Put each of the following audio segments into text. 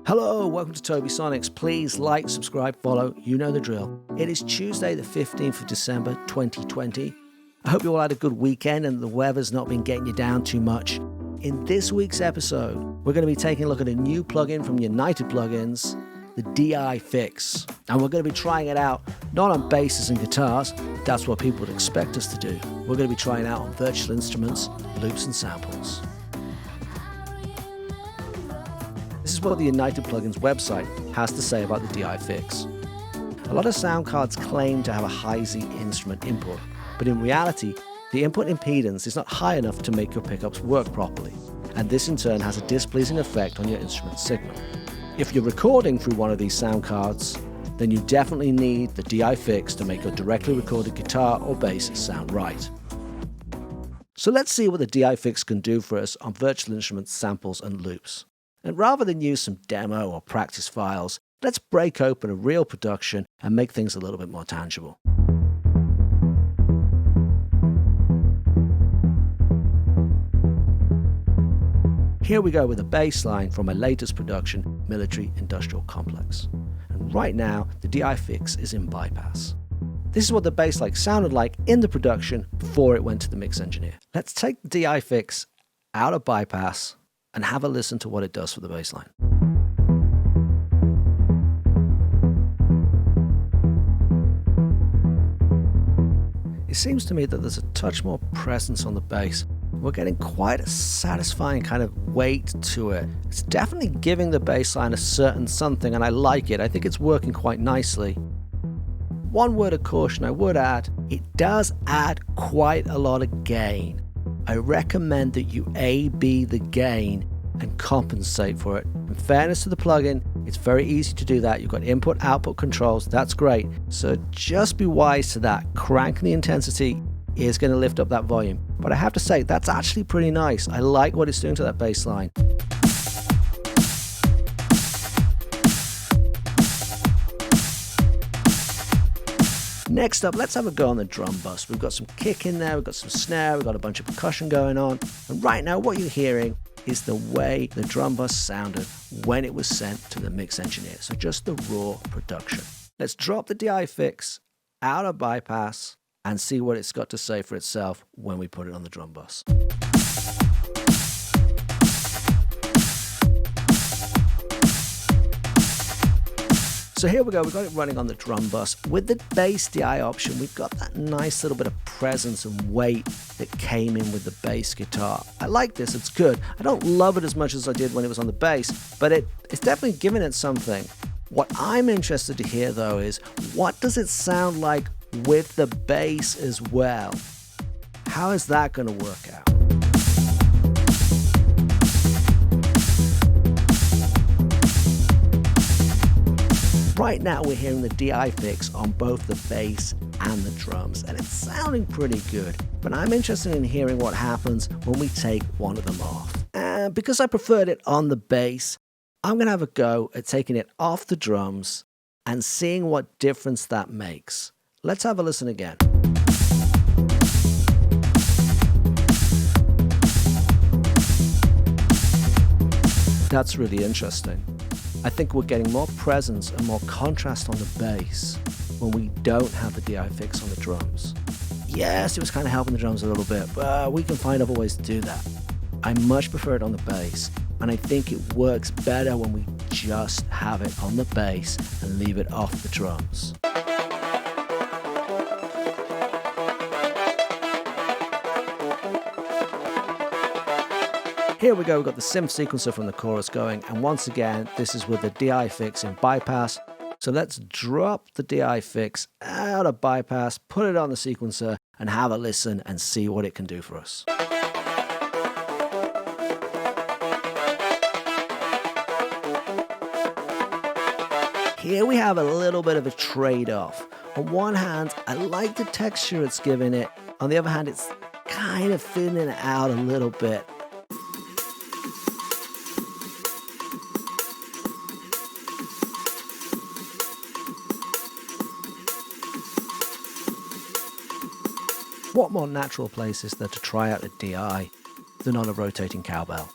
Hello, welcome to Tobisonics. Please like, subscribe, follow. You know the drill. It is Tuesday, the 15th of December, 2020. I hope you all had a good weekend and the weather's not been getting you down too much. In this week's episode, we're going to be taking a look at a new plugin from United Plugins, the DIFIX. And we're going to be trying it out, not on basses and guitars. That's what people would expect us to do. We're going to be trying it out on virtual instruments, loops and samples. This is what the United Plugins website has to say about the DIFIX. A lot of sound cards claim to have a high Z instrument input, but in reality, the input impedance is not high enough to make your pickups work properly, and this in turn has a displeasing effect on your instrument signal. If you're recording through one of these sound cards, then you definitely need the DIFIX to make your directly recorded guitar or bass sound right. So let's see what the DIFIX can do for us on virtual instruments, samples and loops. And rather than use some demo or practice files, let's break open a real production and make things a little bit more tangible. Here we go with a bass line from my latest production, Military Industrial Complex. And right now, the DIFIX is in bypass. This is what the bass line sounded like in the production before it went to the mix engineer. Let's take the DIFIX out of bypass and have a listen to what it does for the bass line. It seems to me that there's a touch more presence on the bass. We're getting quite a satisfying kind of weight to it. It's definitely giving the bass line a certain something, and I like it. I think it's working quite nicely. One word of caution I would add, it does add quite a lot of gain. I recommend that you A/B the gain and compensate for it. In fairness to the plugin, it's very easy to do that. You've got input-output controls, that's great. So just be wise to that. Cranking the intensity is going to lift up that volume. But I have to say, that's actually pretty nice. I like what it's doing to that bass line. Next up, let's have a go on the drum bus. We've got some kick in there, we've got some snare, we've got a bunch of percussion going on. And right now, what you're hearing is the way the drum bus sounded when it was sent to the mix engineer. So just the raw production. Let's drop the DIFIX out of bypass and see what it's got to say for itself when we put it on the drum bus. So here we go, we've got it running on the drum bus. With the bass DI option, we've got that nice little bit of presence and weight that came in with the bass guitar. I like this, it's good. I don't love it as much as I did when it was on the bass, but it's definitely giving it something. What I'm interested to hear though is, what does it sound like with the bass as well? How is that going to work out? Right now we're hearing the DIFIX on both the bass and the drums, and it's sounding pretty good, but I'm interested in hearing what happens when we take one of them off. And because I preferred it on the bass, I'm going to have a go at taking it off the drums and seeing what difference that makes. Let's have a listen again. That's really interesting. I think we're getting more presence and more contrast on the bass when we don't have the DIFIX on the drums. Yes, it was kind of helping the drums a little bit, but we can find other ways to do that. I much prefer it on the bass, and I think it works better when we just have it on the bass and leave it off the drums. Here we go, we've got the Synth Sequencer from the chorus going, and once again, this is with the DIFIX in bypass. So let's drop the DIFIX out of bypass, put it on the sequencer, and have a listen and see what it can do for us. Here we have a little bit of a trade-off. On one hand, I like the texture it's giving it. On the other hand, it's kind of thinning it out a little bit. What more natural place is there to try out a DI than on a rotating cowbell?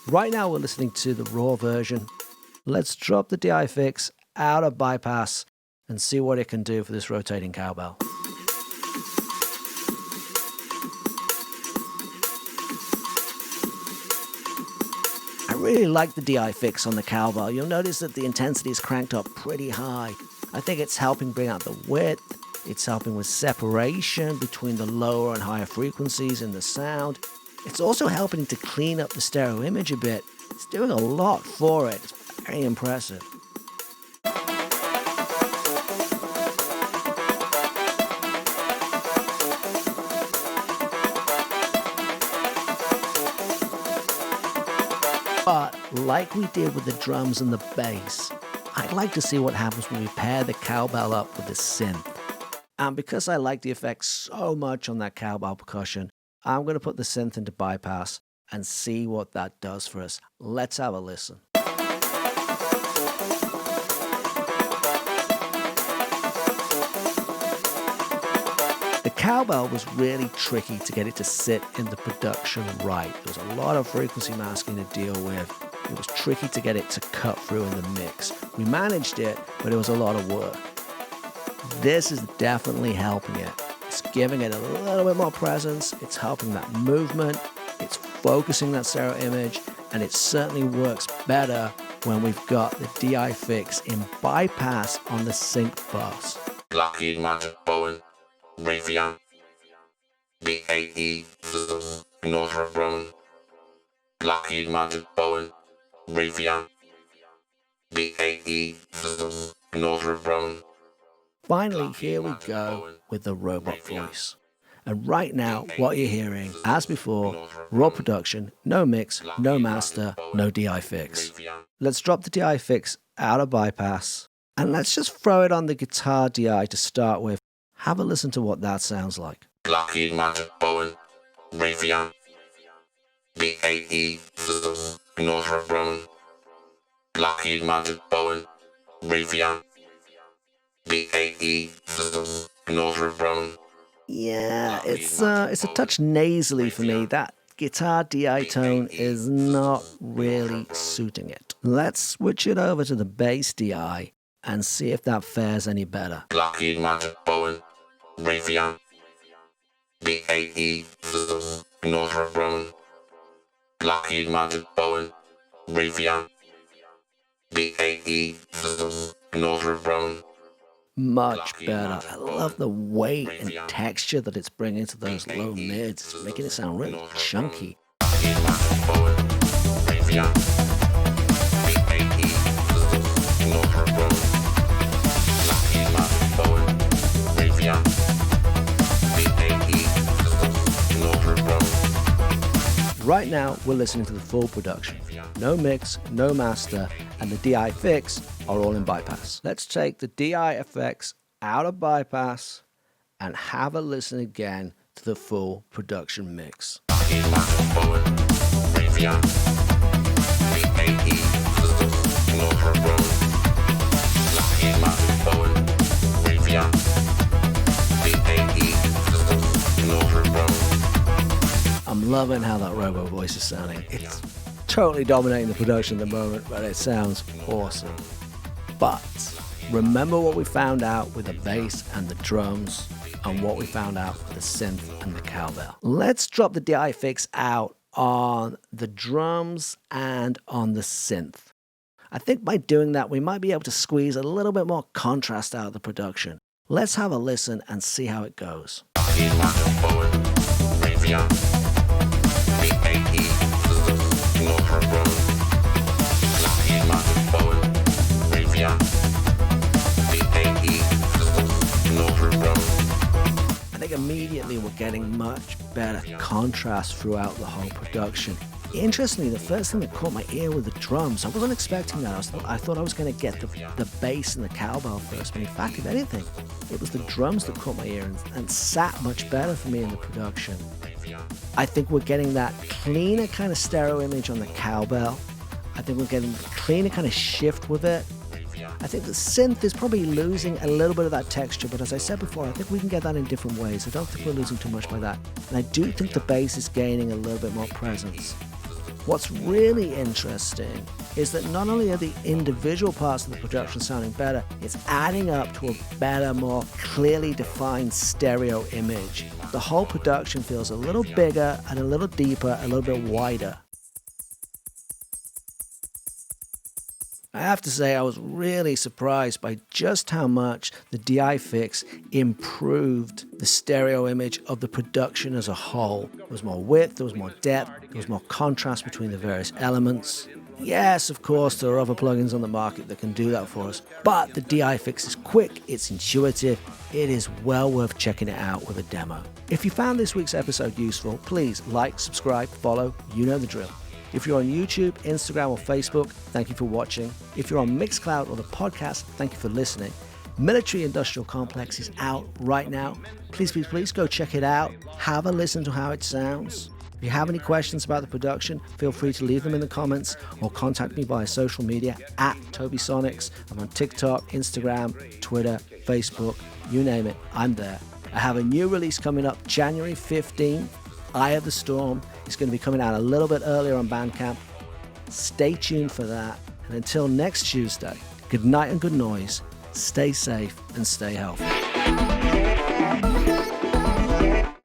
Right now we're listening to the raw version. Let's drop the DIFIX out of bypass and see what it can do for this rotating cowbell. I really like the DIFIX on the cowbell. You'll notice that the intensity is cranked up pretty high. I think it's helping bring out the width. It's helping with separation between the lower and higher frequencies in the sound. It's also helping to clean up the stereo image a bit. It's doing a lot for it. It's very impressive. But like we did with the drums and the bass, I'd like to see what happens when we pair the cowbell up with the synth. And because I like the effects so much on that cowbell percussion, I'm going to put the synth into bypass and see what that does for us. Let's have a listen. The cowbell was really tricky to get it to sit in the production right. There was a lot of frequency masking to deal with. It was tricky to get it to cut through in the mix. We managed it, but it was a lot of work. This is definitely helping it. It's giving it a little bit more presence. It's helping that movement. It's focusing that stereo image, and it certainly works better when we've got the DIFIX in bypass on the Synth Bass. Lockheed Martin, Boeing, Raytheon, BAE, Northrop Grumman, Lockheed Martin, Boeing, Raytheon, BAE, Northrop Grumman. Finally, here we go with the robot voice. And right now, what you're hearing, as before, raw production, no mix, no master, no DIFIX. Let's drop the DIFIX out of bypass, and let's just throw it on the guitar DI to start with. Have a listen to what that sounds like. Lockheed Martin, Boeing, Raytheon, BAE, Northrop Grumman, Lockheed Martin, Boeing, Raytheon, BAE, Northrop Grumman. Yeah, it's a touch nasally for me. That guitar DI tone is not really suiting it. Let's switch it over to the bass DI and see if that fares any better. Lockheed Martin, Boeing, Raytheon, BAE, Northrop Grumman, Lockheed Martin, Boeing, Raytheon, BAE, Northrop Grumman. Much better. I love the weight and texture that it's bringing to those low mids. It's making it sound really chunky. Right now, we're listening to the full production. No mix, no master, and the DIFIX are all in bypass. Let's take the DI effects out of bypass and have a listen again to the full production mix. I'm loving how that Robo voice is sounding. It's totally dominating the production at the moment, but it sounds awesome. But remember what we found out with the bass and the drums and what we found out with the synth and the cowbell. Let's drop the DIFIX out on the drums and on the synth. I think by doing that, we might be able to squeeze a little bit more contrast out of the production. Let's have a listen and see how it goes. I think immediately we're getting much better contrast throughout the whole production. Interestingly, the first thing that caught my ear were the drums. I wasn't expecting that. I thought I was going to get the bass and the cowbell first, but in fact, if anything, it was the drums that caught my ear and sat much better for me in the production. I think we're getting that cleaner kind of stereo image on the cowbell. I think we're getting the cleaner kind of shift with it. I think the synth is probably losing a little bit of that texture, but as I said before, I think we can get that in different ways. I don't think we're losing too much by that. And I do think the bass is gaining a little bit more presence. What's really interesting is that not only are the individual parts of the production sounding better, it's adding up to a better, more clearly defined stereo image. The whole production feels a little bigger and a little deeper, a little bit wider. I have to say I was really surprised by just how much the DIFIX improved the stereo image of the production as a whole. There was more width, there was more depth, there was more contrast between the various elements. Yes, of course, there are other plugins on the market that can do that for us, but the DIFIX is quick, it's intuitive, it is well worth checking it out with a demo. If you found this week's episode useful, please like, subscribe, follow, you know the drill. If you're on YouTube, Instagram, or Facebook, thank you for watching. If you're on Mixcloud or the podcast, thank you for listening. Military Industrial Complex is out right now. Please, please, please go check it out. Have a listen to how it sounds. If you have any questions about the production, feel free to leave them in the comments or contact me via social media at Tobisonics. I'm on TikTok, Instagram, Twitter, Facebook, you name it, I'm there. I have a new release coming up January 15th. Eye of the Storm is going to be coming out a little bit earlier on Bandcamp. Stay tuned for that. And until next Tuesday, good night and good noise. Stay safe and stay healthy.